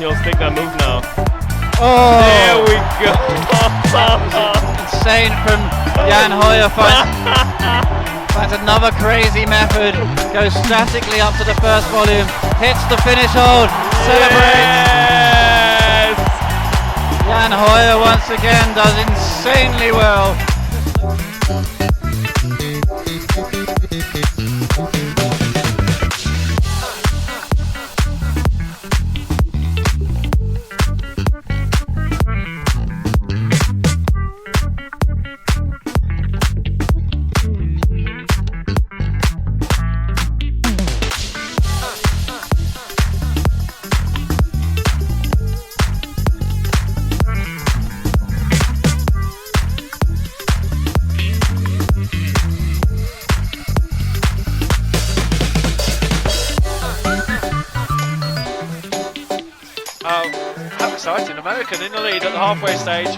He'll stick that move now. Oh! There we go. Insane from Jan Hojer. Finds another crazy method. Goes statically up to the first volume. Hits the finish hold. Celebrates. Yes! Jan Hojer once again does insanely well. How exciting, American in the lead at the halfway stage,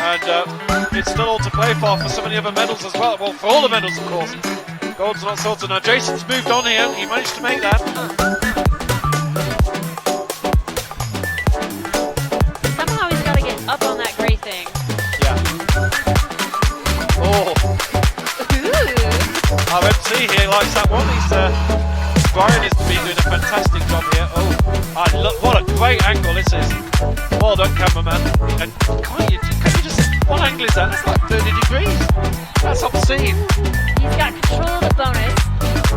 and it's still all to play for some of the other medals as well, for all the medals of course. Gold's not sorted. Now Jason's moved on here, he managed to make that. Somehow he's got to get up on that gray thing. Yeah. Oh. Our MC here likes that one. Brian is doing a fantastic job here. Oh, what a great angle this is. Well done, cameraman. And can you just, what angle is that? That's like 30 degrees. That's obscene. He's got control of the bonus.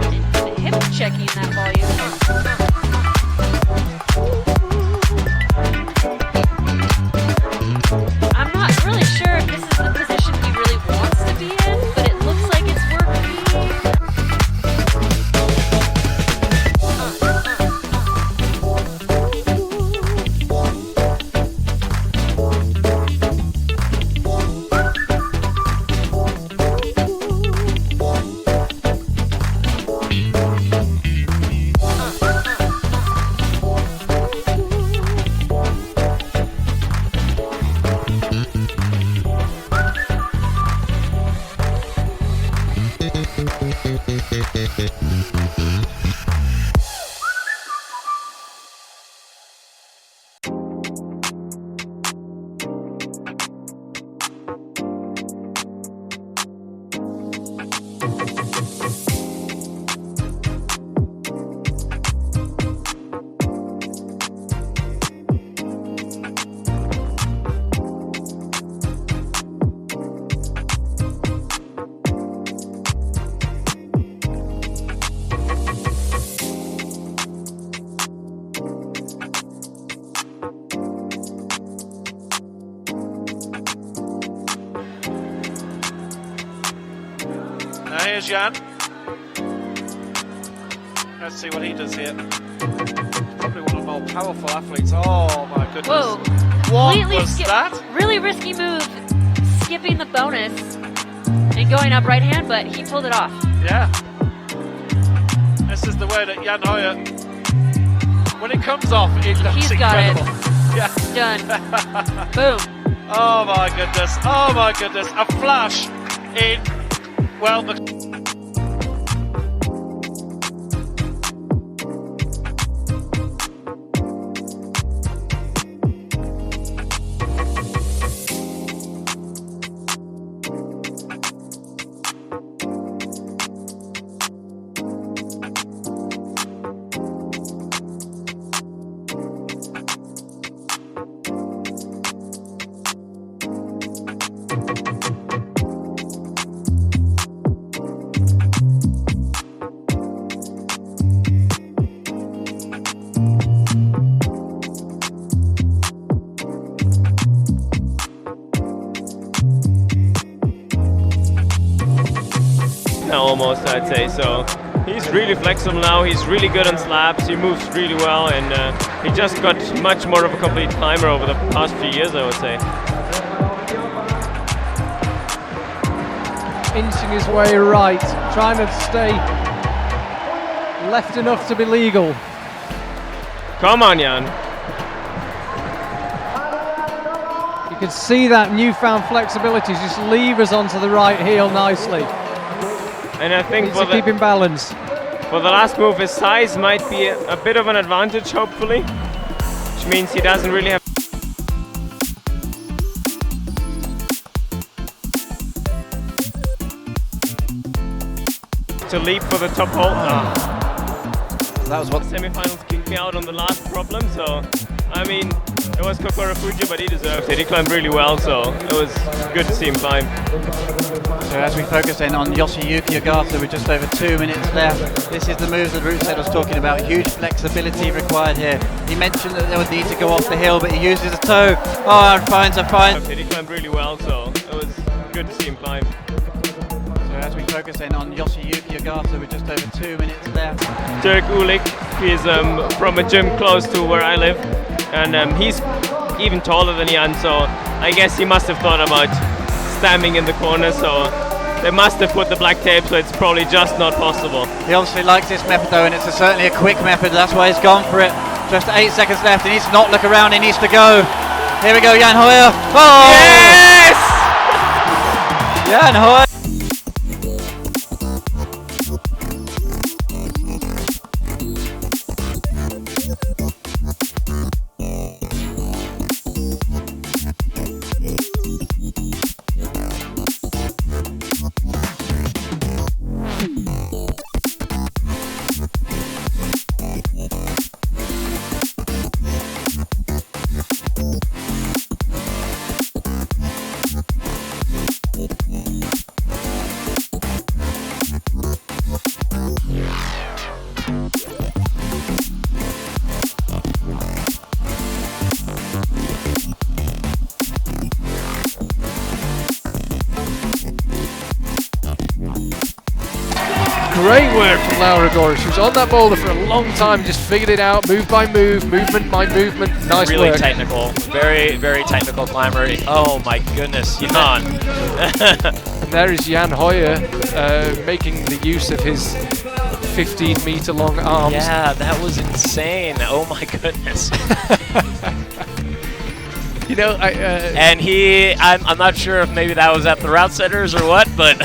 And hip checking that volume. I'm not really sure if this is the position he really wants to be in, but it looks like it's working. Now here's Jan. Let's see what he does here. Probably one of the more powerful athletes. Oh my goodness. Whoa. What Completely was that? Really risky move, skipping the bonus and going up right hand, but he pulled it off. Yeah. This is the way that Jan Hojer, when it comes off, it looks He's got incredible. it. Yeah. Done. Boom. Oh my goodness. Oh my goodness. A flash in, well, almost, I'd say. So he's really flexible now. He's really good on slabs. He moves really well, and he just got much more of a complete climber over the past few years, I would say. Inching his way right, trying to stay left enough to be legal. Come on, Jan. You can see that newfound flexibility, just levers onto the right heel nicely. And I think Needs to keep in balance. for the last move, his size might be a bit of an advantage, hopefully, which means he doesn't really have to leap for the top hold. That was what Semi-finals kicked me out on the last problem, so I mean, it was Kokoro Fuji, but he deserved it. He climbed really well, so it was good to see him climb. So as we focus then on Yoshiyuki Ogata with just over 2 minutes left, this is the moves that Rootset was talking about. Huge flexibility required here. He mentioned that they would need to go off the hill, but he uses a toe. Oh, and finds a fine. He climbed really well, so it was good to see him climb. So as we focus then on Yoshiyuki Ogata with just over 2 minutes left. Dirk Ulik, he's from a gym close to where I live, and he's even taller than Jan, so I guess he must have thought about standing in the corner, so they must have put the black tape, so it's probably just not possible. He obviously likes this method though, and it's certainly a quick method, that's why he's gone for it. Just 8 seconds left, he needs to not look around, he needs to go. Here we go, Jan Hojer. Oh! Yes! Jan Hojer. Great work from Laura Gora. She was on that boulder for a long time, just figured it out, move by move, movement by movement. Nice really work. technical, very, very technical climber. Oh my goodness, Jan. And there is Jan Hojer making the use of his 15-meter long arms. Yeah, that was insane. Oh my goodness. You know, And I'm not sure if maybe that was at the route setters or what, but